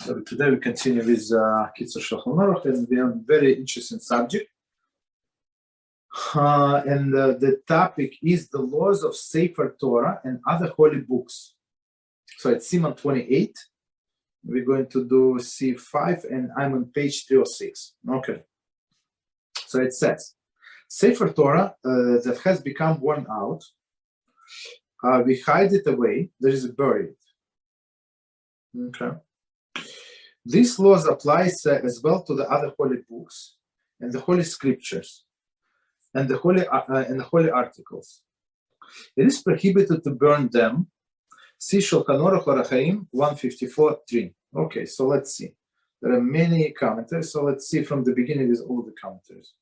So today we continue with Kitzur Shulchan Aruch, and we have a very interesting subject. And the topic is the laws of Sefer Torah and other holy books. So it's Siman 28. We're going to do C5, and I'm on page 306. Okay. So it says, Sefer Torah that has become worn out, we hide it away, there is buried. Okay. These laws applies as well to the other holy books and the holy scriptures and the holy articles. It is prohibited to burn them. See Shulchan Aruch 154.3. Okay, so let's see. There are many commentaries, so let's see from the beginning with all the commentaries.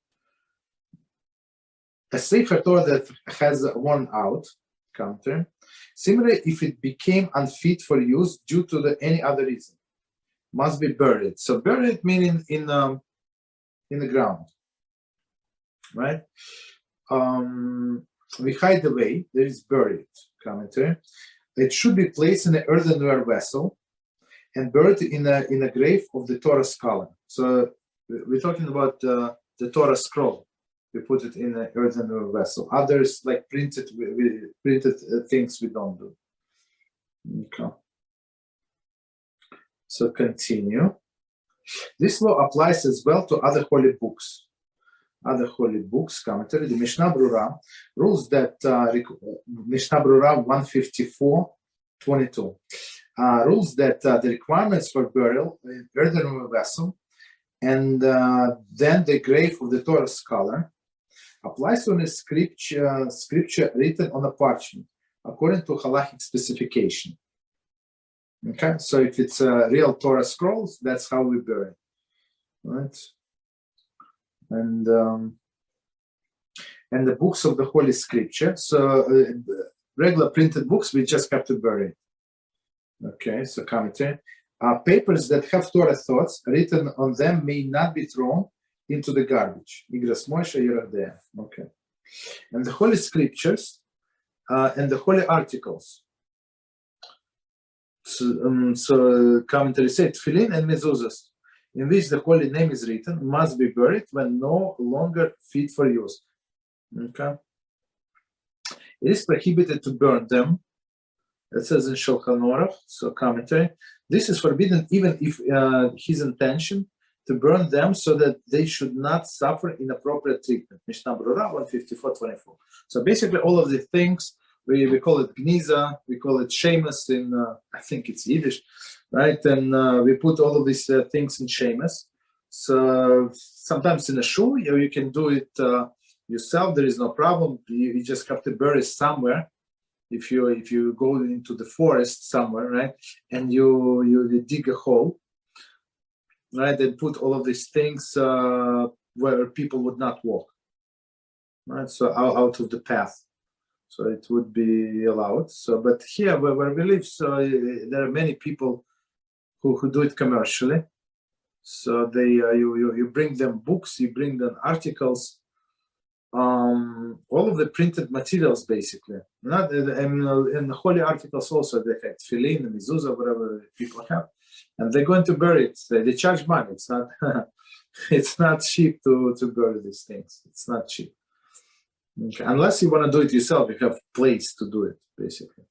A Sefer Torah that has worn out, commentary, similarly, if it became unfit for use due to any other reason, must be buried. So buried meaning in the ground, right? We hide away. There is buried. Commentary. It should be placed in an earthenware vessel and buried in a grave of the Torah scholar. So we're talking about the Torah scroll. We put it in an earthenware vessel. Others like printed things we don't do. Okay. So continue. This law applies as well to other holy books. Other holy books, commentary. The Mishnah Berurah rules that Mishnah Berurah 154.22 rules that the requirements for burial in earthenware vessel and then the grave of the Torah scholar applies to a scripture written on a parchment according to halachic specification. Okay, so if it's a real Torah scrolls, that's how we bury it, right? And the books of the Holy Scripture. So regular printed books, we just have to bury it. Okay, so commentary. Papers that have Torah thoughts written on them may not be thrown into the garbage. Okay, and the Holy Scriptures and the Holy Articles. So commentary said, Tefillin and mezuzahs, in which the holy name is written, must be buried when no longer fit for use. Okay. It is prohibited to burn them. It says in Shulchan Aruch, so commentary. This is forbidden even if his intention to burn them so that they should not suffer inappropriate treatment. Mishnah Berurah 154.24. So basically all of the things, we call it gniza, we call it shemus in, I think it's Yiddish, right? And we put all of these things in shemus. So sometimes in a shul, you can do it yourself. There is no problem. You just have to bury somewhere. If you go into the forest somewhere, right, and you dig a hole, right, and put all of these things where people would not walk, right? So out of the path. So it would be allowed. So, but here where we live, so there are many people who do it commercially. So they you bring them books, you bring them articles, all of the printed materials basically. Not in the holy articles also they have tefillin and mezuzah, whatever people have, and they're going to bury it. They charge money. It's not it's not cheap to bury these things. It's not cheap. Okay. Unless you want to do it yourself, you have a place to do it, basically.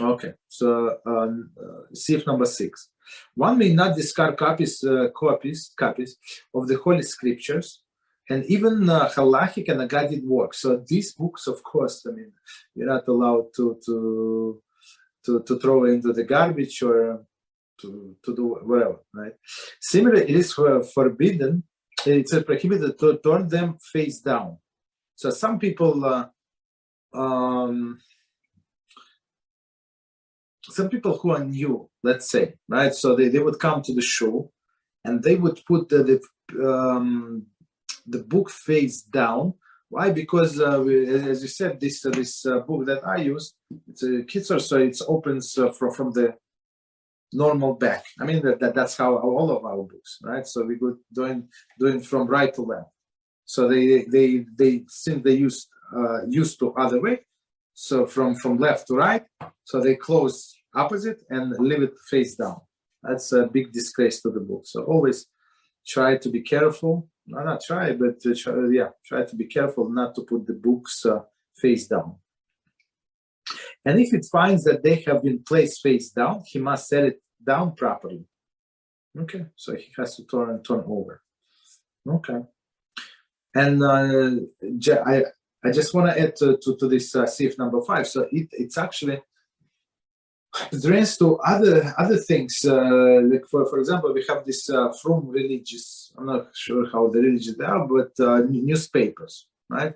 Okay, so CF number 6. One may not discard copies of the Holy Scriptures and even halachic and agadic works. So these books, of course, I mean, you're not allowed to throw into the garbage or to do whatever, right? Similarly, it is forbidden, it's prohibited to turn them face down. So some people, who are new, let's say, right? So they would come to the shul, and they would put the book face down. Why? Because as you said, this book that I use, it's a Kitzur, so it opens from the normal back. I mean that's how all of our books, right? So we go doing from right to left. So they since they used to other way, so from left to right, so they close opposite and leave it face down. That's a big disgrace to the book. So always try to be careful. No, not try, but try to be careful not to put the books face down. And if it finds that they have been placed face down, he must set it down properly. Okay, so he has to turn over. Okay, and I just want to add to this Sif number 5. So it's actually drains to other things. Like for example, we have this from religious. I'm not sure how the religious they are, but newspapers, right?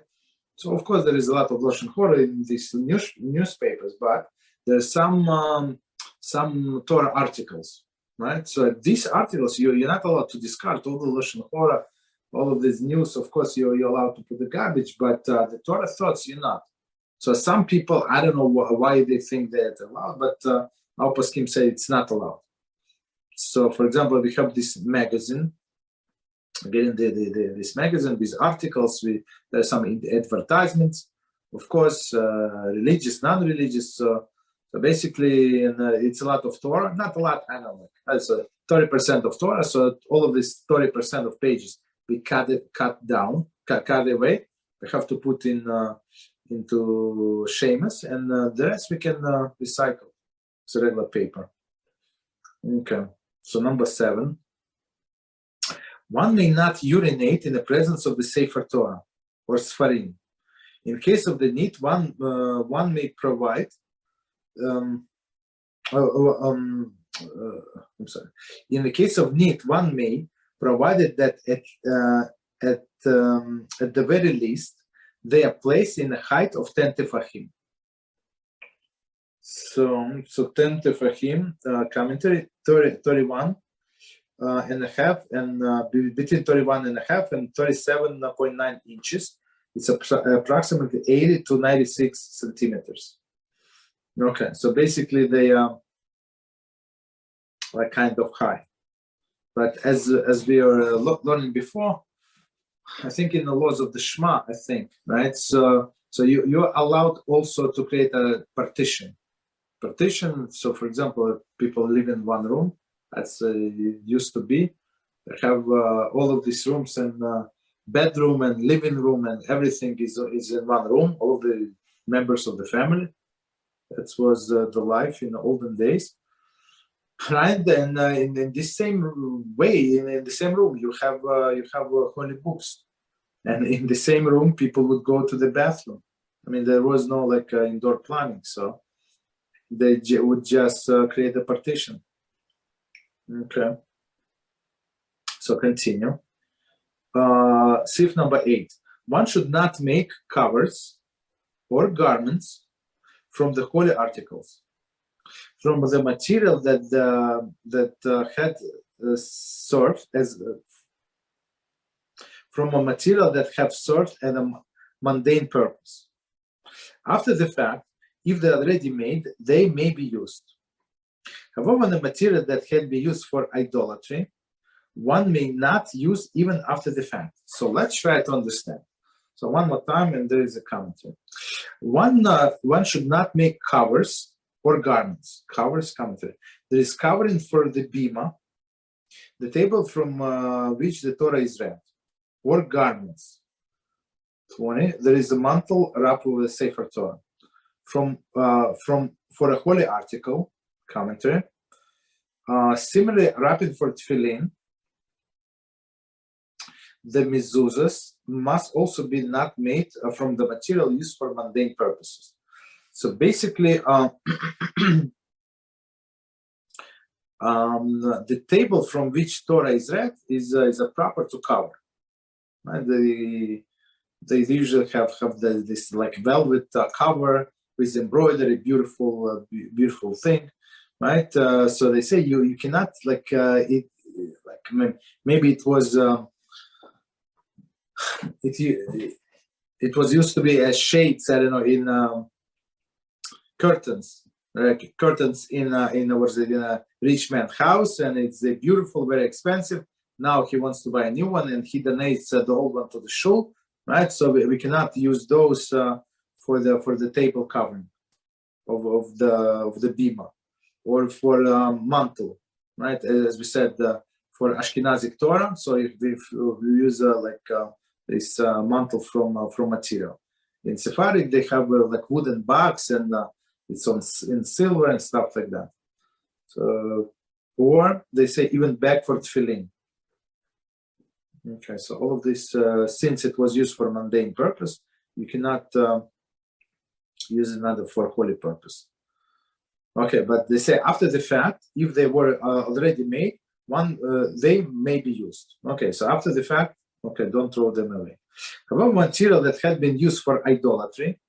So of course there is a lot of Lashon Hora in these newspapers, but there's some Torah articles, right? So these articles you're not allowed to discard all the Lashon Hora, all of this news. Of course you're allowed to put the garbage, but the Torah thoughts you're not. So some people, I don't know why they think that allowed, but our poskim say it's not allowed. So for example, we have this magazine. Again, this magazine, these articles, there's some advertisements, of course, religious, non-religious. So basically, it's a lot of Torah, not a lot, I don't know, it's 30% of Torah. So all of this 30% of pages we cut away. We have to put into Shemus, and the rest we can recycle. It's a regular paper. Okay, so number 7. One may not urinate in the presence of the Sefer Torah or Sefarim. In case of the need, one may provide. I'm sorry. In the case of need, one may, provided that at the very least they are placed in a height of 10 tefachim. So 10 tefachim, commentary 31. And a half, and between 31 and a half and 37.9 inches. It's approximately 80 to 96 centimeters. Okay, so basically they are like kind of high. But as we are learning before, I think in the laws of the Shema, I think, right? So you're allowed also to create a partition. So for example, if people live in one room, that's it used to be. They have all of these rooms and bedroom and living room and everything is in one room. All of the members of the family. That was the life in the olden days, right? And in this same way, in the same room, you have holy books, and in the same room, people would go to the bathroom. I mean, there was no like indoor plumbing, so they would just create a partition. Okay, so continue. Sif number 8. One should not make covers or garments from the holy articles, from the material that had served as from a material that have served as a mundane purpose. After the fact, if they are already made, they may be used. However, the material that had been used for idolatry, one may not use even after the fact. So let's try to understand. So one more time, and there is a commentary. One should not make covers or garments. Covers, commentary. There is covering for the bima, the table from which the Torah is read, or garments. 20. There is a mantle wrapped with the Sefer Torah. For a holy article, commentary. Similarly, wrapping for tefillin, the mezuzahs must also be not made from the material used for mundane purposes. So basically, the table from which Torah is read is a proper to cover. Right? They usually have this like velvet cover with embroidery, beautiful thing, right? So they say you cannot like it. Like maybe it was. It was used to be as shades, I don't know, in curtains, like curtains in a rich man's house, and it's beautiful, very expensive. Now he wants to buy a new one, and he donates the old one to the shul, right? So we cannot use those for the table covering of the bima or for mantle, right? As we said, for Ashkenazic Torah, so if we use this mantle from material. In Sefarim, they have like wooden box, and it's in silver and stuff like that. So, or they say even back for tefillin. Okay, so all of this, since it was used for mundane purpose, you cannot use another for holy purpose. Okay, but they say after the fact, if they were already made, they may be used. Okay, so after the fact, okay, don't throw them away. However, material that had been used for idolatry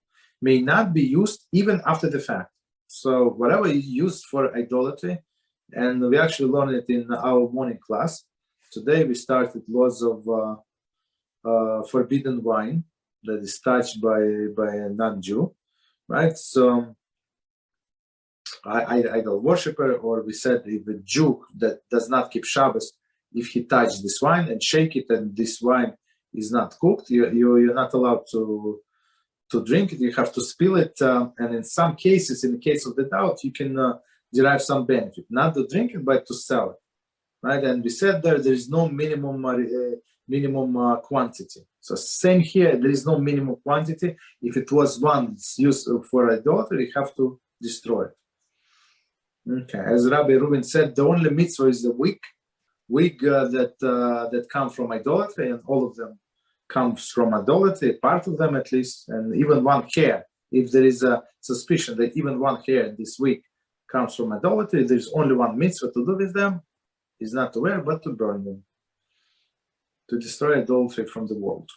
may not be used even after the fact. So whatever is used for idolatry, and we actually learned it in our morning class. Today we started laws of forbidden wine that is touched by a non-Jew, right? So idol worshiper, or we said if a Jew that does not keep Shabbos, if he touches this wine and shake it, and this wine is not cooked, you're not allowed to drink it. You have to spill it, and in some cases, in the case of the doubt, you can derive some benefit, not to drink it, but to sell it, right? And we said there is no minimum quantity. So same here, there is no minimum quantity. If it was once used for idolatry, you have to destroy it. Okay, as Rabbi Reuben said, the only mitzvah is the wig that come from idolatry, and all of them comes from idolatry, part of them at least, and even one hair. If there is a suspicion that even one hair in this wig comes from idolatry, there's only one mitzvah to do with them, is not to wear, but to burn them, to destroy idolatry from the world.